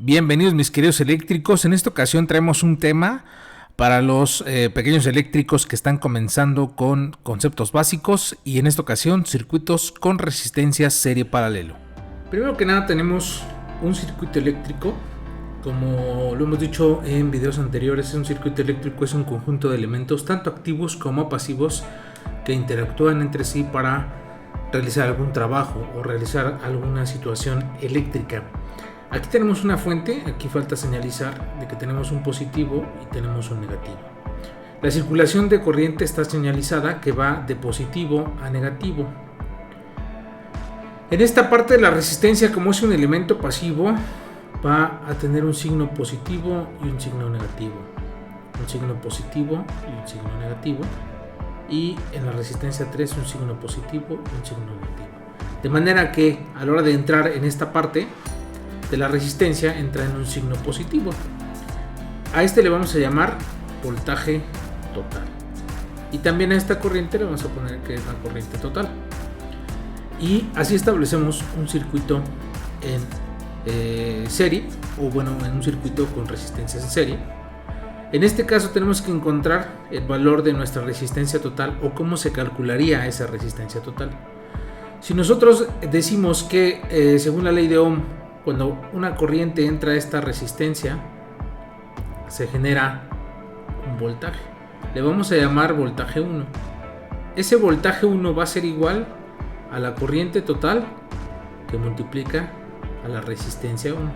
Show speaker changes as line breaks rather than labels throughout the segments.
Bienvenidos mis queridos eléctricos. En esta ocasión traemos un tema para los pequeños eléctricos que están comenzando con conceptos básicos y en esta ocasión circuitos con resistencia serie paralelo. Primero que nada tenemos un circuito eléctrico. Como lo hemos dicho en videos anteriores, un circuito eléctrico es un conjunto de elementos tanto activos como pasivos que interactúan entre sí para realizar algún trabajo o realizar alguna situación eléctrica. Aquí tenemos una fuente, aquí falta señalizar de que tenemos un positivo y tenemos un negativo. La circulación de corriente está señalizada que va de positivo a negativo. En esta parte de la resistencia, como es un elemento pasivo, va a tener un signo positivo y un signo negativo. Un signo positivo y un signo negativo. Y en la resistencia 3 un signo positivo y un signo negativo. De manera que a la hora de entrar en esta parte de la resistencia entra en un signo positivo. A este le vamos a llamar voltaje total. Y también a esta corriente le vamos a poner que es la corriente total. Y así establecemos un circuito en serie, o bueno, en un circuito con resistencias en serie. En este caso tenemos que encontrar el valor de nuestra resistencia total o cómo se calcularía esa resistencia total. Si nosotros decimos que según la ley de Ohm, cuando una corriente entra a esta resistencia se genera un voltaje, le vamos a llamar voltaje 1. Ese voltaje 1 va a ser igual a la corriente total que multiplica a la resistencia 1.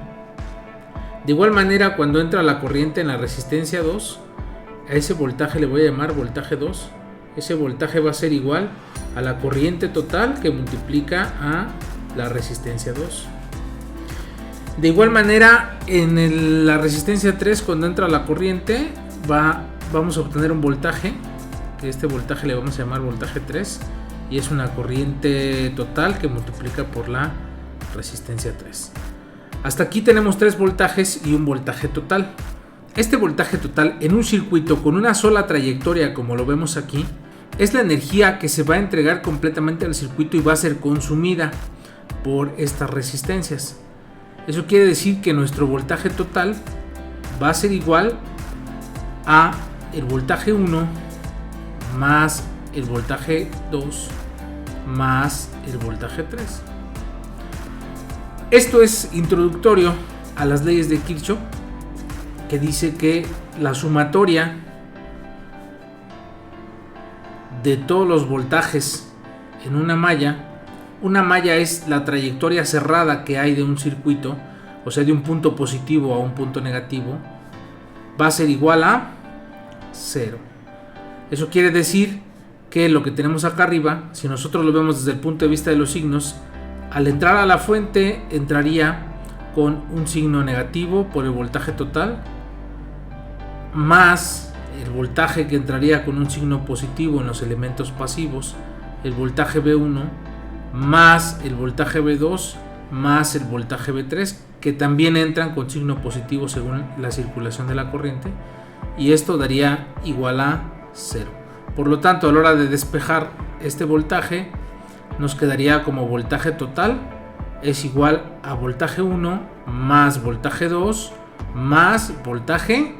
De igual manera, cuando entra la corriente en la resistencia 2, a ese voltaje le voy a llamar voltaje 2. Ese voltaje va a ser igual a la corriente total que multiplica a la resistencia 2. De igual manera, en la resistencia 3, cuando entra la corriente, vamos a obtener un voltaje, que este voltaje le vamos a llamar voltaje 3, y es una corriente total que multiplica por la resistencia 3. Hasta aquí tenemos 3 voltajes y un voltaje total. Este voltaje total en un circuito con una sola trayectoria, como lo vemos aquí, es la energía que se va a entregar completamente al circuito y va a ser consumida por estas resistencias. Eso quiere decir que nuestro voltaje total va a ser igual a el voltaje 1 más el voltaje 2 más el voltaje 3. Esto es introductorio a las leyes de Kirchhoff, que dice que la sumatoria de todos los voltajes en una malla es la trayectoria cerrada que hay de un circuito, o sea, de un punto positivo a un punto negativo, va a ser igual a 0. Eso quiere decir que lo que tenemos acá arriba, si nosotros lo vemos desde el punto de vista de los signos, al entrar a la fuente entraría con un signo negativo por el voltaje total, más el voltaje que entraría con un signo positivo en los elementos pasivos, el voltaje B1, más el voltaje B2, más el voltaje B3, que también entran con signo positivo según la circulación de la corriente, y esto daría igual a 0. Por lo tanto, a la hora de despejar este voltaje, nos quedaría como voltaje total es igual a voltaje 1 más voltaje 2 más voltaje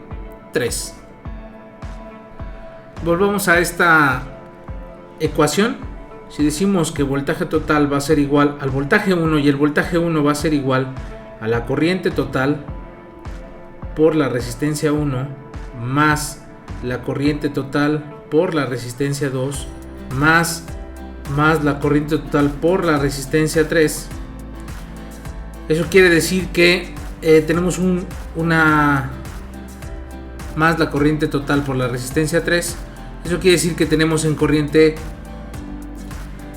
3. Volvamos a esta ecuación. Si decimos que voltaje total va a ser igual al voltaje 1 y el voltaje 1 va a ser igual a la corriente total por la resistencia 1 más la corriente total por la resistencia 2 más la corriente total por la resistencia 3. Eso quiere decir que tenemos una más la corriente total por la resistencia 3. Eso quiere decir que tenemos en corriente.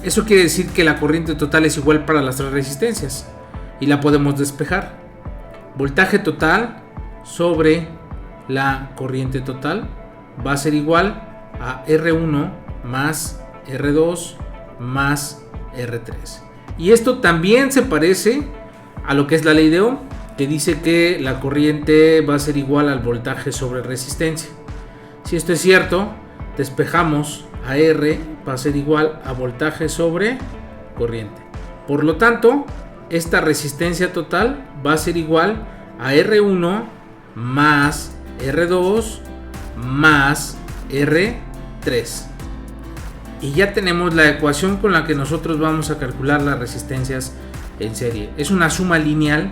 Eso quiere decir que la corriente total es igual para las 3 resistencias y la podemos despejar. Voltaje total sobre la corriente total va a ser igual a R1 más R2 más R3. Y esto también se parece a lo que es la ley de Ohm, que dice que la corriente va a ser igual al voltaje sobre resistencia. Si esto es cierto, despejamos a R, va a ser igual a voltaje sobre corriente. Por lo tanto, esta resistencia total va a ser igual a R1 más R2 más R3. Y ya tenemos la ecuación con la que nosotros vamos a calcular las resistencias en serie. Es una suma lineal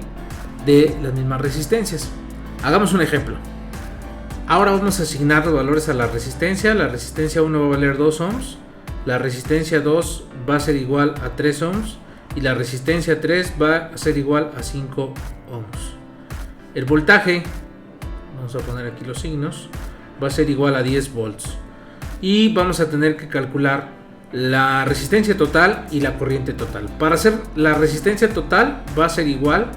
de las mismas resistencias. Hagamos un ejemplo. Ahora vamos a asignar los valores a la resistencia. La resistencia 1 va a valer 2 ohms. La resistencia 2 va a ser igual a 3 ohms. Y la resistencia 3 va a ser igual a 5 ohms. El voltaje, vamos a poner aquí los signos, va a ser igual a 10 volts. Y vamos a tener que calcular la resistencia total y la corriente total. Para hacer la resistencia total va a ser igual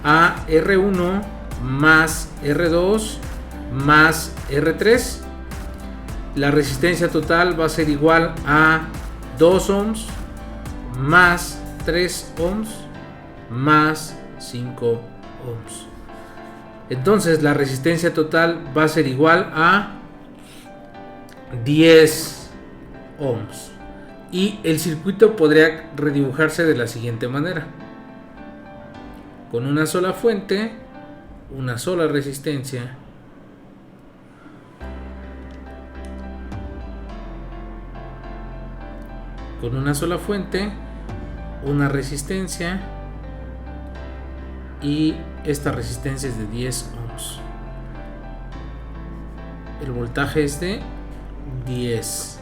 a R1 más R2 más R3. La resistencia total va a ser igual a 2 ohms más 3 ohms más 5 ohms. Entonces la resistencia total va a ser igual a 10 ohms. Y el circuito podría redibujarse de la siguiente manera: con una sola fuente, una sola resistencia, con una sola fuente, una resistencia, y esta resistencia es de 10 ohms. El voltaje es de 10.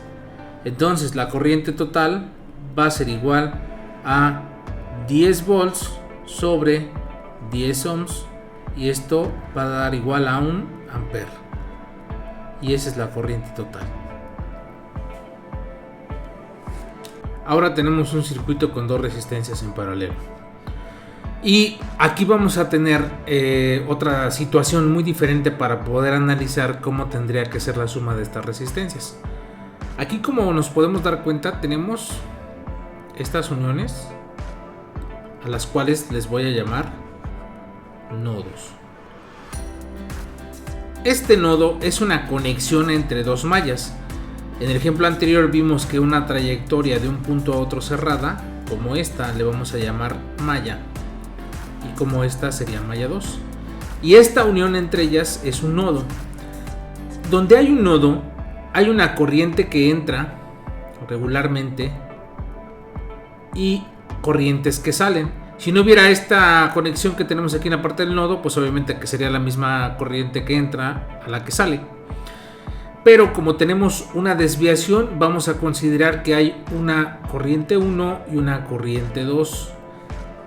Entonces la corriente total va a ser igual a 10 volts sobre 10 ohms, y esto va a dar igual a 1 ampere. Y esa es la corriente total. Ahora tenemos un circuito con dos resistencias en paralelo. Y aquí vamos a tener otra situación muy diferente para poder analizar cómo tendría que ser la suma de estas resistencias. Aquí, como nos podemos dar cuenta, tenemos estas uniones a las cuales les voy a llamar nodos. Este nodo es una conexión entre dos mallas. En el ejemplo anterior vimos que una trayectoria de un punto a otro cerrada, como esta, le vamos a llamar malla, y como esta sería malla 2. Y esta unión entre ellas es un nodo. Donde hay un nodo, hay una corriente que entra regularmente y corrientes que salen. Si no hubiera esta conexión que tenemos aquí en la parte del nodo, pues obviamente que sería la misma corriente que entra a la que sale. Pero como tenemos una desviación, vamos a considerar que hay una corriente 1 y una corriente 2.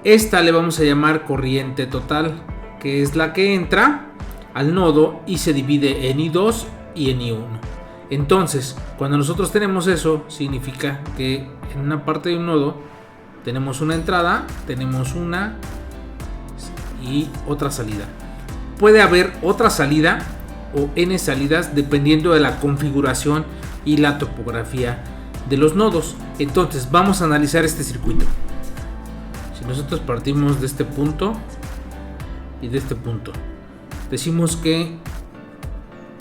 Esta le vamos a llamar corriente total, que es la que entra al nodo y se divide en I2 y en I1. Entonces, cuando nosotros tenemos eso, significa que en una parte de un nodo tenemos una entrada, tenemos una y otra salida. Puede haber otra salida o n salidas dependiendo de la configuración y la topografía de los nodos. Entonces, vamos a analizar este circuito. Si nosotros partimos de este punto y de este punto, decimos que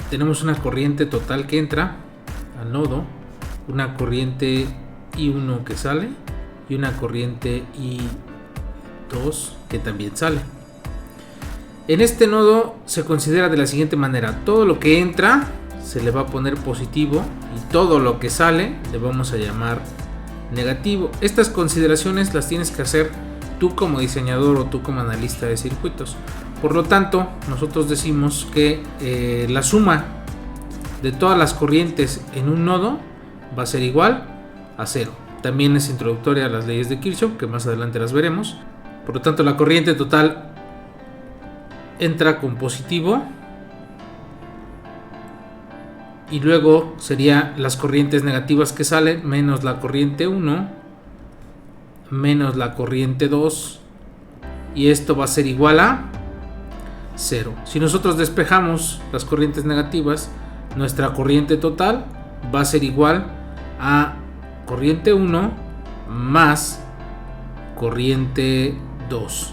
tenemos una corriente total que entra al nodo, una corriente I1 que sale y una corriente I2 que también sale. En este nodo se considera de la siguiente manera: todo lo que entra se le va a poner positivo y todo lo que sale le vamos a llamar negativo. Estas consideraciones las tienes que hacer tú como diseñador o tú como analista de circuitos. Por lo tanto, nosotros decimos que la suma de todas las corrientes en un nodo va a ser igual a 0. También es introductoria a las leyes de Kirchhoff, que más adelante las veremos. Por lo tanto, la corriente total entra con positivo y luego serían las corrientes negativas que salen menos la corriente 1 menos la corriente 2, y esto va a ser igual a 0. Si nosotros despejamos las corrientes negativas, nuestra corriente total va a ser igual a corriente 1 más corriente 2.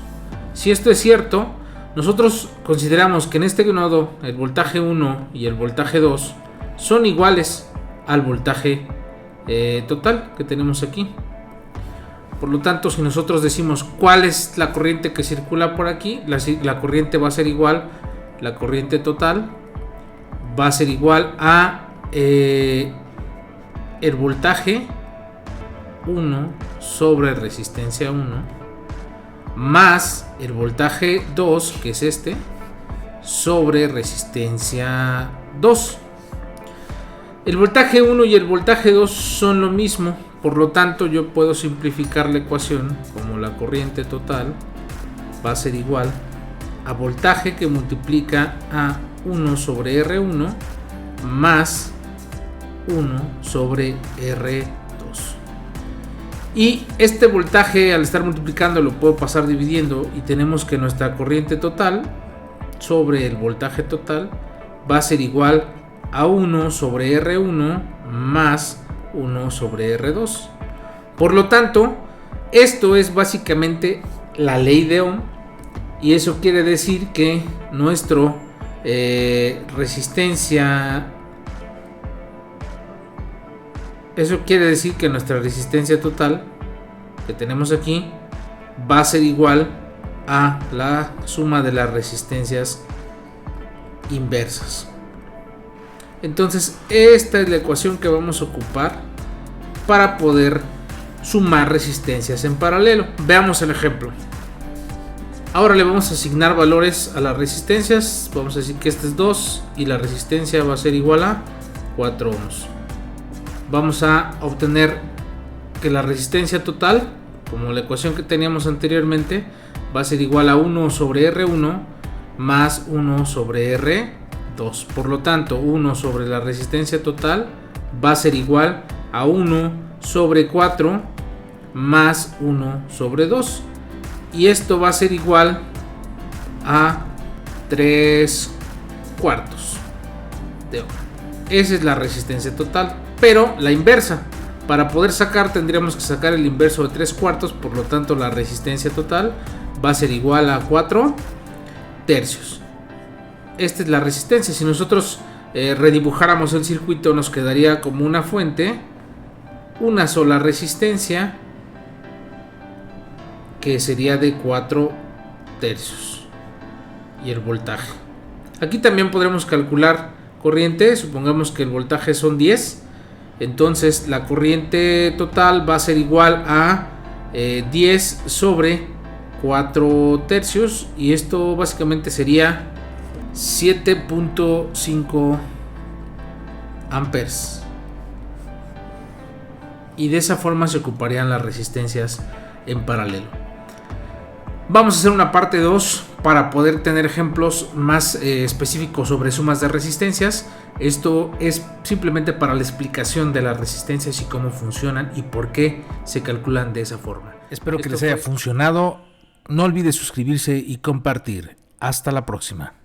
Si esto es cierto, nosotros consideramos que en este nodo el voltaje 1 y el voltaje 2 son iguales al voltaje total que tenemos aquí. Por lo tanto, si nosotros decimos cuál es la corriente que circula por aquí, la corriente va a ser igual, la corriente total va a ser igual a el voltaje 1 sobre resistencia 1 más el voltaje 2, que es este, sobre resistencia 2. El voltaje 1 y el voltaje 2 son lo mismo, por lo tanto yo puedo simplificar la ecuación como la corriente total va a ser igual a voltaje que multiplica a 1 sobre R1 más 1 sobre R2. Y este voltaje, al estar multiplicando, lo puedo pasar dividiendo y tenemos que nuestra corriente total sobre el voltaje total va a ser igual a 1 sobre R1 más 1 sobre R2. Por lo tanto, esto es básicamente la ley de Ohm, y eso quiere decir que nuestra resistencia total que tenemos aquí va a ser igual a la suma de las resistencias inversas. Entonces, esta es la ecuación que vamos a ocupar para poder sumar resistencias en paralelo. Veamos el ejemplo. Ahora le vamos a asignar valores a las resistencias. Vamos a decir que este es 2 y la resistencia va a ser igual a 4 ohms. Vamos a obtener que la resistencia total, como la ecuación que teníamos anteriormente, va a ser igual a 1 sobre R1 más 1 sobre R2. Por lo tanto, 1 sobre la resistencia total va a ser igual a 1 sobre 4 más 1 sobre 2. Y esto va a ser igual a 3 cuartos de ohm. Esa es la resistencia total. Pero la inversa, para poder sacar tendríamos que sacar el inverso de 3 cuartos, por lo tanto la resistencia total va a ser igual a 4 tercios. Esta es la resistencia. Si nosotros redibujáramos el circuito, nos quedaría como una fuente, una sola resistencia, que sería de 4 tercios, y el voltaje. Aquí también podremos calcular corriente. Supongamos que el voltaje son 10. Entonces la corriente total va a ser igual a 10 sobre 4 tercios. Y esto básicamente sería 7.5 amperes. Y de esa forma se ocuparían las resistencias en paralelo. Vamos a hacer una parte 2 para poder tener ejemplos más específicos sobre sumas de resistencias. Esto es simplemente para la explicación de las resistencias y cómo funcionan y por qué se calculan de esa forma. Espero que les haya funcionado. No olvide suscribirse y compartir. Hasta la próxima.